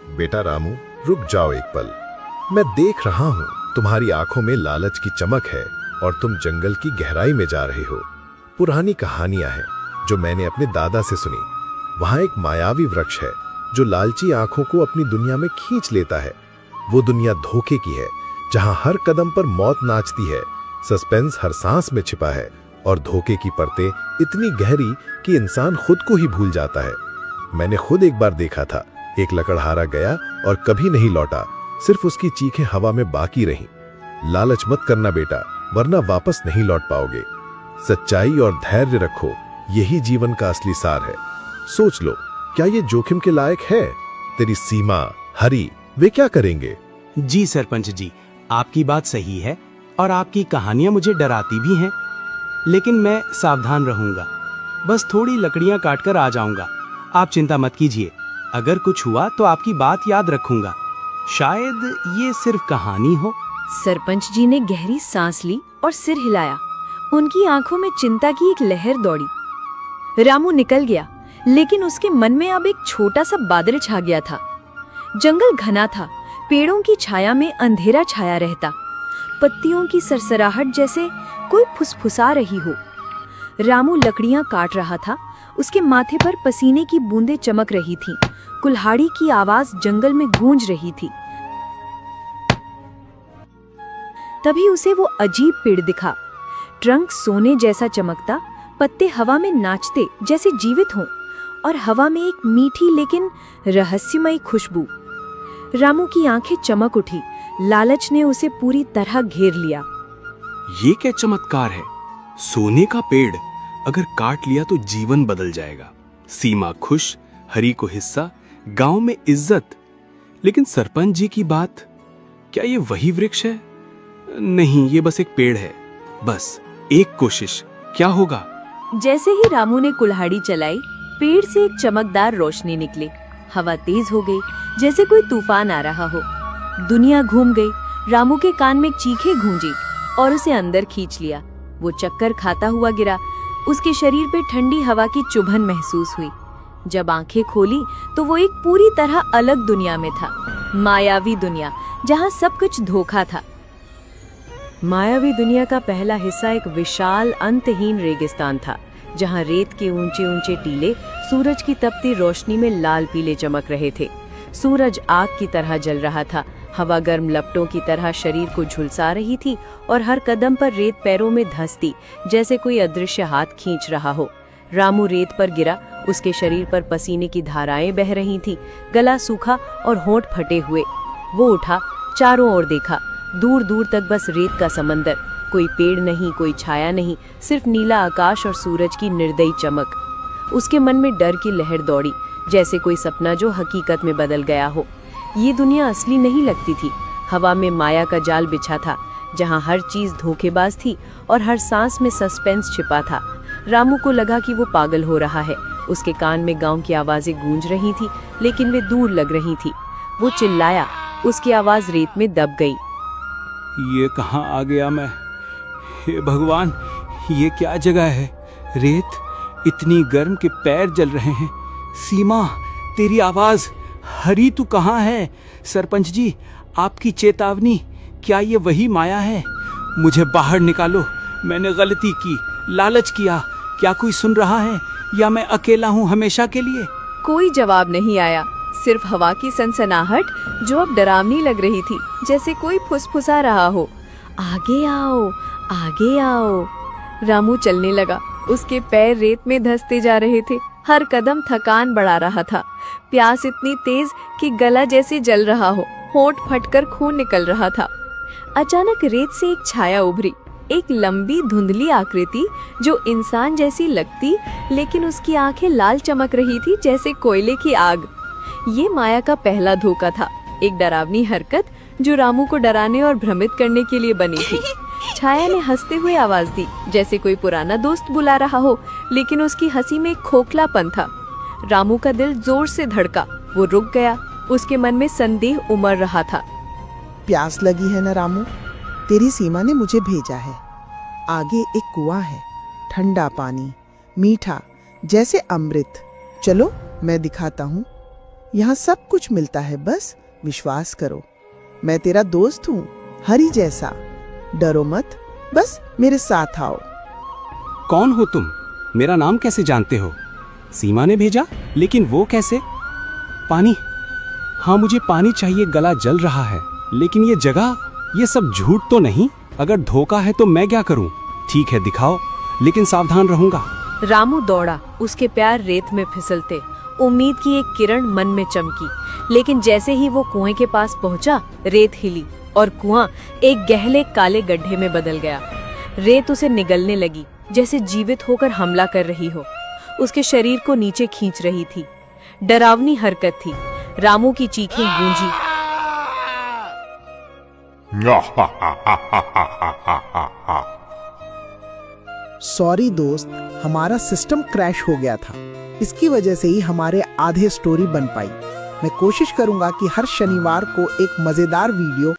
बेटा रामू, रुक जाओ एक पल। मैं देख रहा हूँ तुम्हारी आंखों में लालच की चमक है और तुम जंगल की गहराई में जा रहे हो। पुरानी कहानियां हैं जो मैंने अपने दादा से सुनी। वहां एक मायावी वृक्ष है जो लालची आंखों को अपनी दुनिया में खींच लेता है। वो दुनिया धोखे की है, जहां हर कदम पर मौत नाचती है, सस्पेंस हर सांस में छिपा है और धोखे की परतें इतनी गहरी कि इंसान खुद को ही भूल जाता है। मैंने खुद एक बार देखा था, एक लकड़हारा गया और कभी नहीं लौटा, सिर्फ उसकी चीखें हवा में बाकी रहीं। लालच मत करना बेटा, वरना वापस नहीं लौट पाओगे। सच्चाई और धैर्य रखो, यही जीवन का असली सार है। सोच लो, क्या ये जोखिम के लायक है? तेरी सीमा, हरी, वे क्या करेंगे? जी सरपंच जी, आपकी बात सही है और आपकी कहानियां मुझे डराती भी हैं, लेकिन मैं सावधान रहूंगा। बस थोड़ी लकड़ियां काटकर आ जाऊंगा। आप चिंता मत कीजिए, अगर कुछ हुआ तो आपकी बात याद रखूंगा। शायद ये सिर्फ कहानी हो। सरपंच जी ने गहरी सांस ली और सिर हिलाया। उनकी आंखों में चिंता की एक लहर दौड़ी। रामू निकल गया, लेकिन उसके मन में अब एक छोटा सा बादल छा गया था। जंगल घना था, पेड़ों की छाया में अंधेरा छाया रहता, पत्तियों की सरसराहट जैसे कोई फुसफुसा रही हो। रामू लकड़ियां काट रहा था, उसके माथे पर पसीने की बूंदें चमक रही थीं, कुल्हाड़ी की आवाज जंगल में गूंज रही थी। तभी उसे वो अजीब पेड़ दिखा। ट्रंक सोने जैसा चमकता, पत्ते हवा में नाचते जैसे जीवित हों, और हवा में एक मीठी लेकिन रहस्यमयी खुशबू। रामू की आंखें चमक उठी। लालच ने उसे पूरी तरह घेर लिया। ये क्या चमत्कार है? सोने का पेड़, अगर काट लिया तो जीवन बदल जाएगा। सीमा खुश, हरी को हिस्सा, गांव में इज्जत। लेकिन सरपंच जी की बात, क्या ये वही वृक्ष है? नहीं, ये बस एक पेड़ है। बस एक कोशिश, क्या होगा? जैसे ही रामू ने कुल्हाड़ी चलाई, पेड़ से एक चमकदार रोशनी निकली। हवा तेज हो गई, जैसे कोई तूफान आ रहा हो। दुनिया घूम गई। रामू के कान में चीखें गूंजी और उसे अंदर खींच लिया। वो चक्कर खाता हुआ गिरा। उसके शरीर पे ठंडी हवा की चुभन महसूस हुई। जब आंखें खोली तो वो एक पूरी तरह अलग दुनिया में था। मायावी दुनिया, जहां सब कुछ धोखा था। मायावी दुनिया का पहला हिस्सा एक विशाल अंतहीन रेगिस्तान था, जहां रेत के ऊंचे ऊंचे टीले सूरज की तपती रोशनी में लाल पीले चमक रहे थे। सूरज आग की तरह जल रहा था। हवा गर्म लपटों की तरह शरीर को झुलसा रही थी और हर कदम पर रेत पैरों में धंसती, जैसे कोई अदृश्य हाथ खींच रहा हो। रामू रेत पर गिरा। उसके शरीर पर पसीने की धाराएं बह रही थीं, गला सूखा और होंठ फटे हुए। वो उठा, चारों ओर देखा। दूर दूर तक बस रेत का समंदर। कोई पेड़ नहीं, कोई छाया नहीं, सिर्फ नीला आकाश और सूरज की निर्दयी चमक। उसके मन में डर की लहर दौड़ी, जैसे कोई सपना जो हकीकत में बदल गया हो। ये दुनिया असली नहीं लगती थी। हवा में माया का जाल बिछा था, जहां हर चीज धोखेबाज थी और हर सांस में सस्पेंस छिपा था। रामू को लगा कि वो पागल हो रहा है। उसके कान में गांव की आवाजें गूंज रही थी, लेकिन वे दूर लग रही थी। वो चिल्लाया, उसकी आवाज रेत में दब गई। ये कहाँ आ गया मैं? हे भगवान, ये क्या जगह है? रेत इतनी गर्म कि पैर जल रहे हैं। सीमा, तेरी आवाज। हरी, तू कहाँ है? सरपंच जी, आपकी चेतावनी, क्या ये वही माया है? मुझे बाहर निकालो, मैंने गलती की, लालच किया। क्या कोई सुन रहा है या मैं अकेला हूँ हमेशा के लिए? कोई जवाब नहीं आया, सिर्फ हवा की सनसनाहट जो अब डरावनी लग रही थी, जैसे कोई फुसफुसा रहा हो। आगे आओ, आगे आओ। रामू चलने लगा। उसके पैर रेत में धंसते जा रहे थे। हर कदम थकान बढ़ा रहा था। प्यास इतनी तेज कि गला जैसे जल रहा हो, होंठ फटकर खून निकल रहा था। अचानक रेत से एक छाया उभरी, एक लंबी धुंधली आकृति जो इंसान जैसी लगती, लेकिन उसकी आंखें लाल चमक रही थी जैसे कोयले की आग। ये माया का पहला धोखा था, एक डरावनी हरकत जो रामू को डराने और भ्रमित करने के लिए बनी थी। छाया ने हंसते हुए आवाज दी, जैसे कोई पुराना दोस्त बुला रहा हो, लेकिन उसकी हंसी में एक खोखलापन था। रामू का दिल जोर से धड़का। वो रुक गया। उसके मन में संदेह उमड़ रहा था। प्यास लगी है ना रामू? तेरी सीमा ने मुझे भेजा है। आगे एक कुआं है, ठंडा पानी, मीठा, जैसे अमृत। चलो मैं दिखाता हूँ। यहाँ सब कुछ मिलता है, बस विश्वास करो। मैं तेरा दोस्त हूँ, हरी जैसा। डरो मत, बस मेरे साथ आओ। कौन हो तुम? मेरा नाम कैसे जानते हो? सीमा ने भेजा, लेकिन वो कैसे? पानी, हाँ मुझे पानी चाहिए, गला जल रहा है। लेकिन ये जगह, ये सब झूठ तो नहीं? अगर धोखा है तो मैं क्या करूं? ठीक है दिखाओ, लेकिन सावधान रहूंगा। रामू दौड़ा, उसके पैर रेत में फिसलते। उम्मीद की एक किरण मन में चमकी, लेकिन जैसे ही वो कुएं के पास पहुंचा, रेत हिली और कुआं एक गहरे काले गड्ढे में बदल गया। रेत उसे निगलने लगी, जैसे जीवित होकर हमला कर रही हो। उसके शरीर को नीचे खींच रही थी। डरावनी हरकत थी। रामू की चीखें गूंजी। सॉरी दोस्त, हमारा सिस्टम क्रैश हो गया था। इसकी वजह से ही हमारे आधे स्टोरी बन पाई। मैं कोशिश करूंगा कि हर शनिवार को एक मजेदार वीडियो